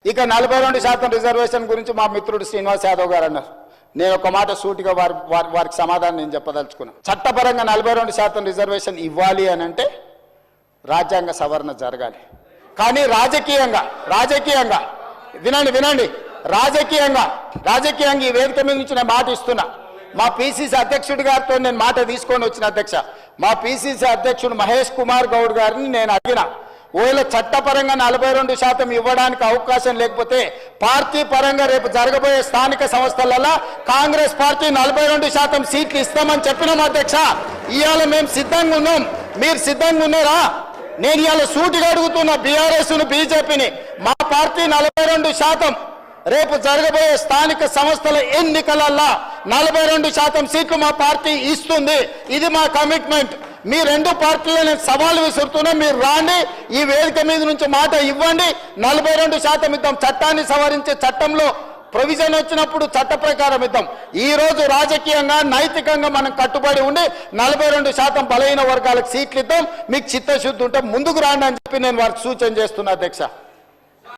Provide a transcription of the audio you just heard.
ఇక 42% రిజర్వేషన్ గురించి మా మిత్రుడు శ్రీనివాస్ యాదవ్ గారు అన్నారు. నేను ఒక మాట సూటిగా వారికి సమాధానం నేను చెప్పదలుచుకున్నాను. చట్టపరంగా 42% రిజర్వేషన్ ఇవ్వాలి అని అంటే రాజ్యాంగ సవరణ జరగాలి. కానీ రాజకీయంగా వినండి రాజకీయంగా ఈ వేదిక మీద నుంచి నేను మాట ఇస్తున్నా. మా పిసిసి అధ్యక్షుడి గారితో నేను మాట తీసుకొని వచ్చిన అధ్యక్ష, మా పిసిసి అధ్యక్షుడు మహేష్ కుమార్ గౌడ్ గారిని నేను అడిగిన, ఒకవేళ చట్టపరంగా 42% ఇవ్వడానికి అవకాశం లేకపోతే పార్టీ పరంగా రేపు జరగబోయే స్థానిక సంస్థలలో కాంగ్రెస్ పార్టీ 42% సీట్లు ఇస్తామని చెప్పినాం అధ్యక్ష. ఇవాళ మేము సిద్ధంగా ఉన్నాం, మీరు సిద్ధంగా ఉన్నారా? నేను ఇవాళ సూటిగా అడుగుతున్న బీఆర్ఎస్ను బీజేపీని, మా పార్టీ 42% రేపు జరగబోయే స్థానిక సంస్థల ఎన్నికలల్లో 42% సీట్లు మా పార్టీ ఇస్తుంది. ఇది మా కమిట్మెంట్. మీ రెండు పార్టీలను సవాలు విసురుతున్నా, మీరు రాండి, ఈ వేదిక మీద నుంచి మాట ఇవ్వండి, 42% ఇద్దాం. చట్టాన్ని సవరించే చట్టంలో ప్రొవిజన్ వచ్చినప్పుడు చట్ట ప్రకారం ఇద్దాం. ఈ రోజు రాజకీయంగా నైతికంగా మనం కట్టుబడి ఉండి 42% బలహీన వర్గాలకు సీట్లు ఇద్దాం. మీకు చిత్తశుద్ధి ఉంటే ముందుకు రాండి అని చెప్పి నేను వారికి సూచన చేస్తున్నా అధ్యక్ష.